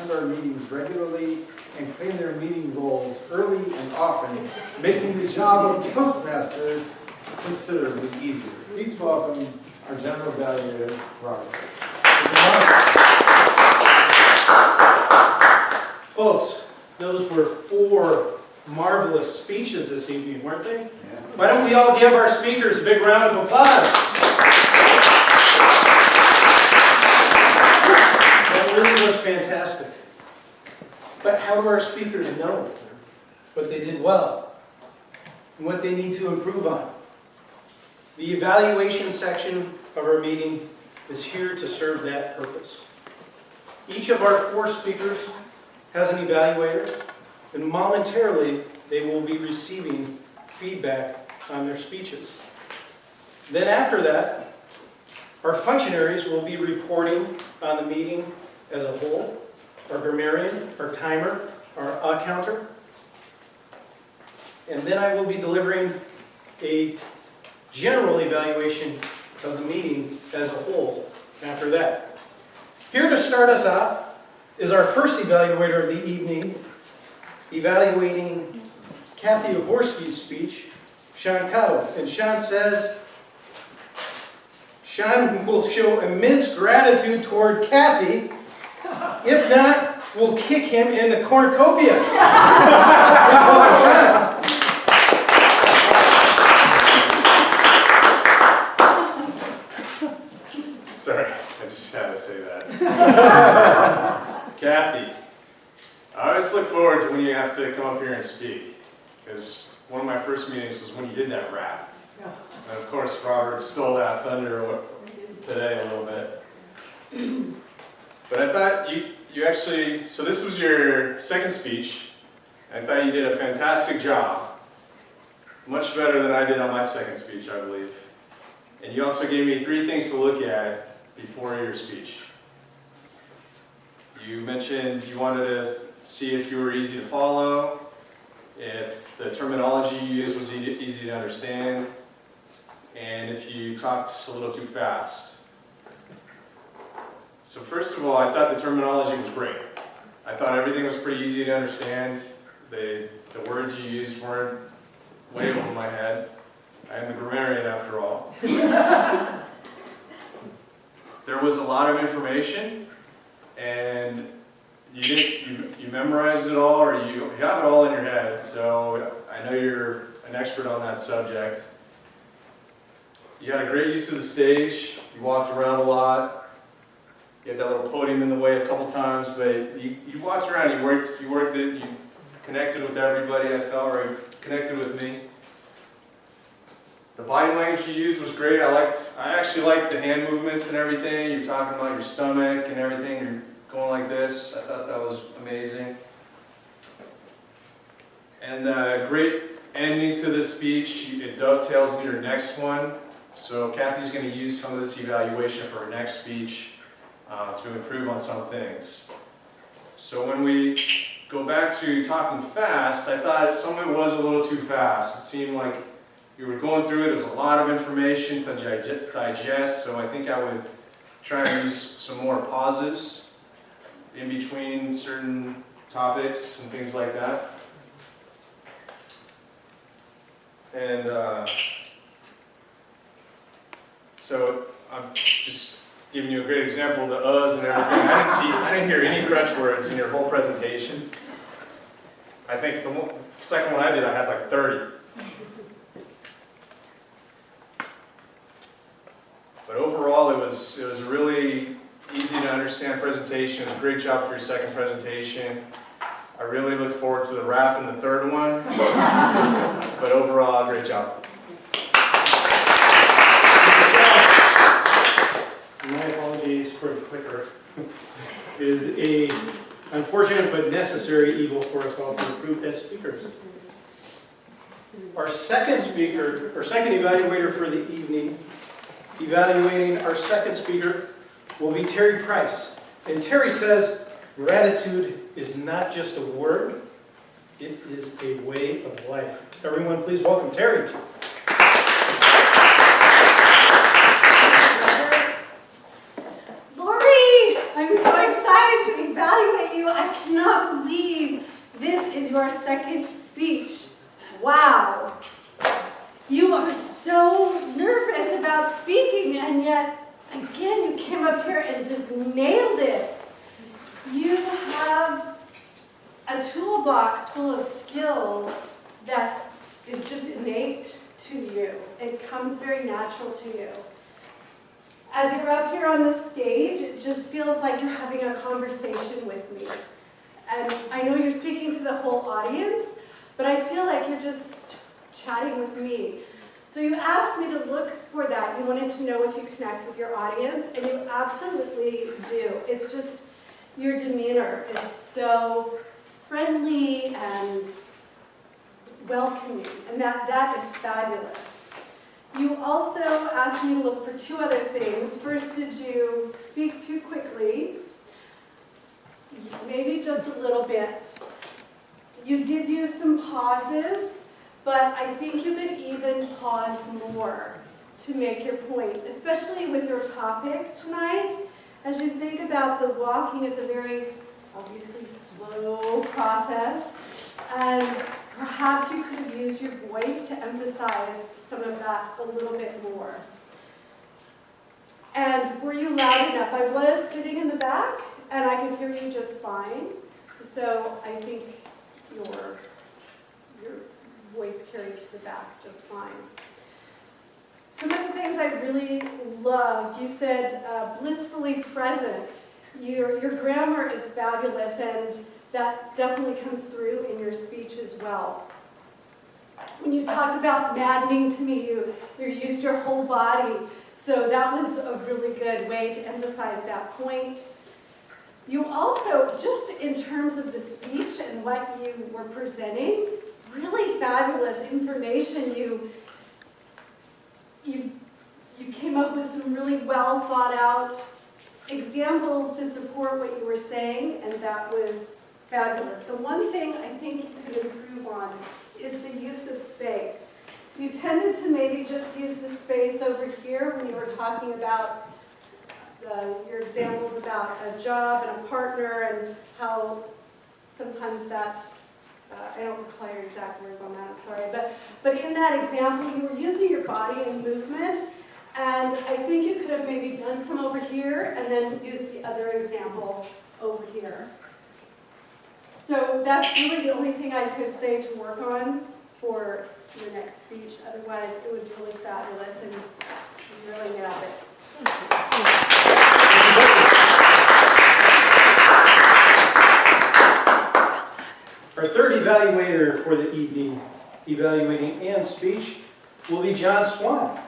attend our meetings regularly and claim their meeting roles early and often, making the job of Toastmaster considerably easier. Please welcome our General Evaluator, Robert. Folks, those were 4 marvelous speeches this evening, weren't they? Yeah. Why don't we all give our speakers a big round of applause? That really was fantastic. But how do our speakers know what they did well and what they need to improve on? The evaluation section of our meeting is here to serve that purpose. Each of our 4 speakers has an evaluator, and momentarily they will be receiving feedback on their speeches. Then after that, our functionaries will be reporting on the meeting as a whole, our grammarian, our timer, our counter, and then I will be delivering a general evaluation of the meeting as a whole after that. Here to start us off is our first evaluator of the evening, evaluating Kathy Avorsky's speech, Sean Cotto. And Sean says, Sean will show immense gratitude toward Kathy. If not, we'll kick him in the cornucopia. Welcome, Sean. Sorry, I just had to say that. Kathy, I always look forward to when you have to come up here and speak, because one of my first meetings was when you did that rap. And of course, Robert stole that thunder today a little bit. But I thought you actually, so this was your second speech. I thought you did a fantastic job. Much better than I did on my second speech, I believe. And you also gave me 3 things to look at before your speech. You mentioned you wanted to see if you were easy to follow, if the terminology you used was easy to understand, and if you talked a little too fast. So first of all, I thought the terminology was great. I thought everything was pretty easy to understand. The words you used weren't way over my head. I am the grammarian after all. There was a lot of information, and you memorized it all, or you have it all in your head. So I know you're an expert on that subject. You had a great use of the stage. You walked around a lot. You had that little podium in the way a couple times, but you walked around. You worked it. You connected with everybody. I felt, or you connected with me. The body language you used was great. I actually liked the hand movements and everything. You're talking about your stomach and everything. You're going like this. I thought that was amazing. And great ending to this speech. It dovetails into your next one. So Kathy's going to use some of this evaluation for her next speech to improve on some things. So when we go back to talking fast, I thought some of it was a little too fast. It seemed like you were going through it. There's a lot of information to digest, so I think I would try and use some more pauses in between certain topics and things like that. And so I'm just giving you a great example of the uhs and everything. I didn't hear any crunch words in your whole presentation. I think the second one I did, I had like 30. But overall, it was a really easy to understand presentation. It was a great job for your second presentation. I really look forward to the wrap in the third one. But overall, great job. My apologies for the clicker. It is a unfortunate but necessary evil for us all to improve as speakers. Our second speaker, our second evaluator for the evening, evaluating our second speaker, will be Terry Price. And Terry says, gratitude is not just a word, it is a way of life. Everyone, please welcome Terry. Lori, I'm so excited to evaluate you. second speech. Wow. You are so nervous about speaking, and yet, again, you came up here and just nailed it. You have a toolbox full of skills that is just innate to you. It comes very natural to you. As you're up here on the stage, it just feels like you're having a conversation with me. And I know you're speaking to the whole audience, but I feel like you're just chatting with me. So you asked me to look for that. You wanted to know if you connect with your audience, and you absolutely do. It's just your demeanor is so friendly and welcoming, and that is fabulous. You also asked me to look for two other things. First, did you speak too quickly? Maybe just a little bit. You did use some pauses, but I think you could even pause more to make your point, especially with your topic tonight. As you think about the walking, it's a very, obviously, slow process, and perhaps you could have used your voice to emphasize some of that a little bit more. And were you loud enough? I was sitting in the back, and I could hear you just fine. So I think your voice carried to the back just fine. Some of the things I really loved, you said blissfully present. Your grammar is fabulous, and that definitely comes through in your speech as well. When you talked about maddening to me, you used your whole body, so that was a really good way to emphasize that point. You also, just in terms of the speech and what you were presenting, really fabulous information. You came up with some really well thought out examples to support what you were saying, and that was fabulous. The one thing I think you could improve on is the use of space. You tended to maybe just use the space over here when you were talking about your examples about a job and a partner, and how sometimes that's, I don't recall your exact words on that, I'm sorry, but in that example you were using your body and movement, and I think you could have maybe done some over here and then used the other example over here. So that's really the only thing I could say to work on for your next speech. Otherwise, it was really fabulous, and you really nailed it. Our third evaluator for the evening, evaluating Ann's speech, will be John Swan.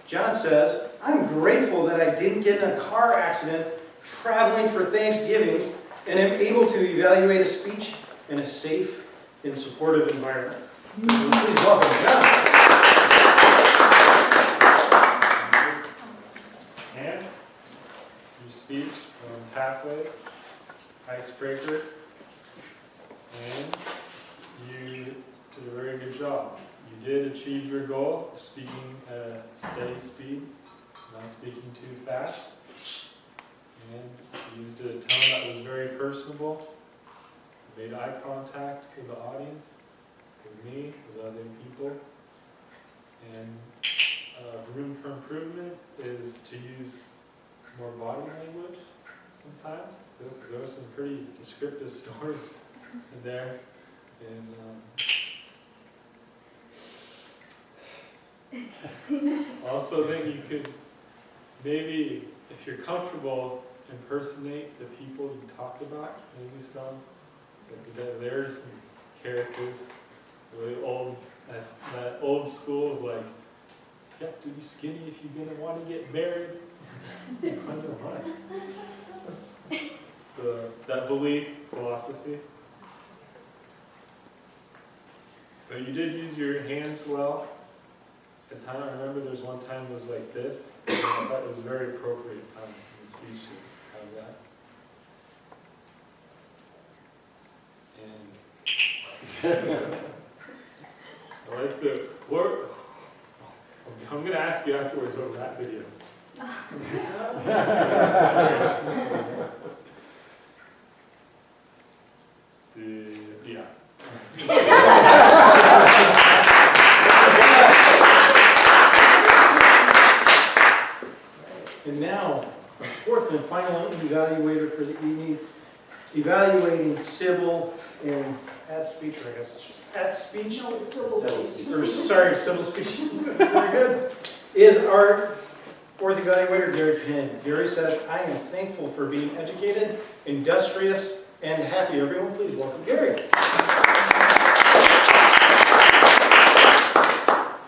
John says, "I'm grateful that I didn't get in a car accident traveling for Thanksgiving and am able to evaluate a speech in a safe and supportive environment." Please welcome John. And some speech on pathways, icebreaker, and you did a very good job. You did achieve your goal of speaking at a steady speed, not speaking too fast, and you used a tone that was very personable, made eye contact with the audience, with me, with other people, and room for improvement is to use more body language sometimes, because there were some pretty descriptive stories in there, and also think you could maybe, if you're comfortable, impersonate the people you talk about, maybe some, like there's some characters, really old, that old school of like, you have to be skinny if you're going to want to get married. I know, right? So that belief, philosophy. But you did use your hands well. At time, I remember there's one time it was like this. And I thought it was a very appropriate time in the speech to have that. And I like the work. I'm going to ask you afterwards what rap videos. Yeah. And now, our fourth and final evaluator for the evening, evaluating civil and speech, or I guess it's just speech. No, it's civil speech. Or, sorry, civil speech. Very good. Is our fourth evaluator, Gary Penn. Gary says, I am thankful for being educated, industrious, and happy. Everyone, please welcome Gary.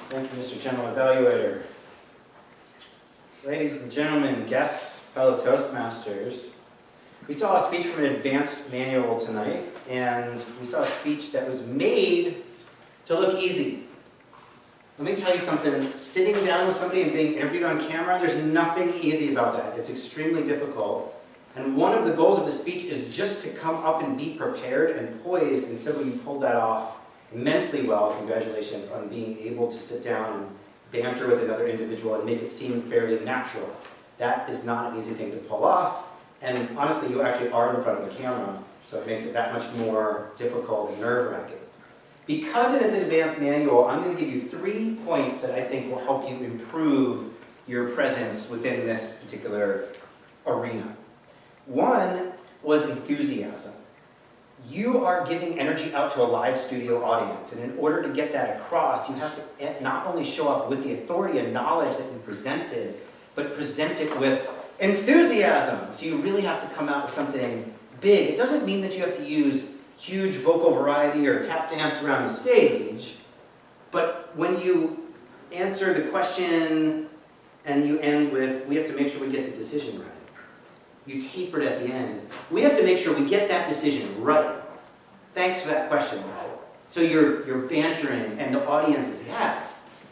Thank you, Mr. General Evaluator. Ladies and gentlemen, guests, fellow Toastmasters, we saw a speech from an advanced manual tonight, and we saw a speech that was made to look easy. Let me tell you something, sitting down with somebody and being interviewed on camera, there's nothing easy about that. It's extremely difficult. And one of the goals of the speech is just to come up and be prepared and poised, and so you pulled that off immensely well. Congratulations on being able to sit down and banter with another individual and make it seem fairly natural. That is not an easy thing to pull off, and honestly, you actually are in front of the camera, so it makes it that much more difficult and nerve-wracking. Because it is an advanced manual, I'm going to give you 3 points that I think will help you improve your presence within this particular arena. One was enthusiasm. You are giving energy out to a live studio audience, and in order to get that across, you have to not only show up with the authority and knowledge that you presented, but present it with enthusiasm. So you really have to come out with something big. It doesn't mean that you have to use huge vocal variety or tap dance around the stage, but when you answer the question and you end with, we have to make sure we get the decision right. You taper it at the end. We have to make sure we get that decision right. Thanks for that question, Matt. So you're bantering, and the audience is happy.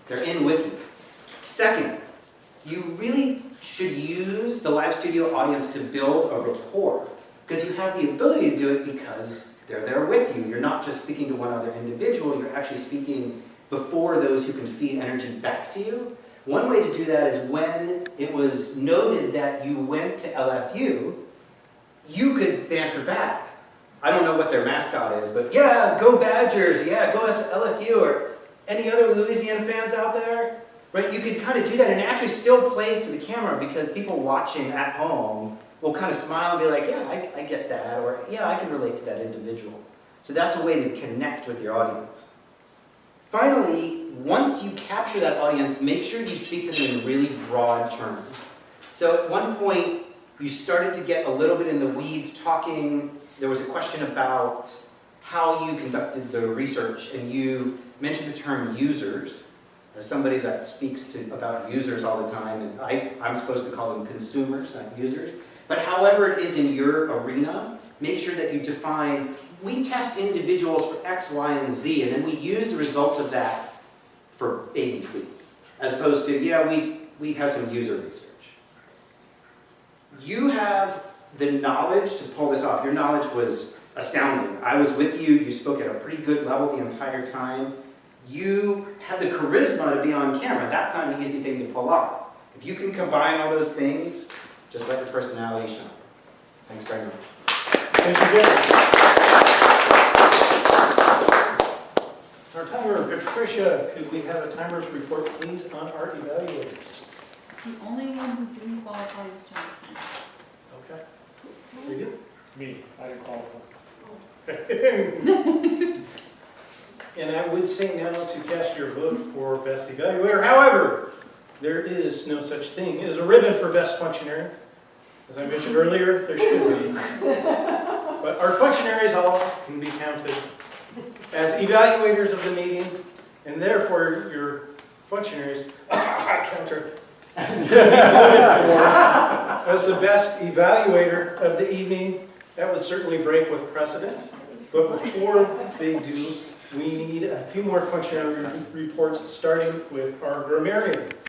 They're in with you. Second, you really should use the live studio audience to build a rapport, because you have the ability to do it because they're there with you. You're not just speaking to one other individual, you're actually speaking before those who can feed energy back to you. One way to do that is when it was noted that you went to LSU, you could banter back. I don't know what their mascot is, but yeah, go Badgers, yeah, go LSU, or any other Louisiana fans out there? Right? You could kind of do that, and it actually still plays to the camera because people watching at home will kind of smile and be like, yeah, I get that, or yeah, I can relate to that individual. So that's a way to connect with your audience. Finally, once you capture that audience, make sure you speak to them in really broad terms. So at one point, you started to get a little bit in the weeds talking. There was a question about how you conducted the research, and you mentioned the term users. As somebody that speaks about users all the time, and I'm supposed to call them consumers, not users. But however it is in your arena, make sure that you define, we test individuals for X, Y, and Z, and then we use the results of that for ABC. As opposed to, yeah, we have some user research. You have the knowledge to pull this off. Your knowledge was astounding. I was with you. You spoke at a pretty good level the entire time. You have the charisma to be on camera. That's not an easy thing to pull off. If you can combine all those things, just let your personality shine. Thanks very much. Thank you, Gary. Our timer, Patricia, could we have a timer's report, please, on our evaluators? The only one who didn't qualify is Johnson. Okay. Very good. Me, I didn't qualify. And I would say now to cast your vote for best evaluator. However, there is no such thing as a ribbon for best functionary. As I mentioned earlier, there should be. But our functionaries all can be counted as evaluators of the meeting, and therefore your functionaries, counter, can be voted for as the best evaluator of the evening. That would certainly break with precedent. But before they do, we need a few more functionary reports, starting with our grammarian.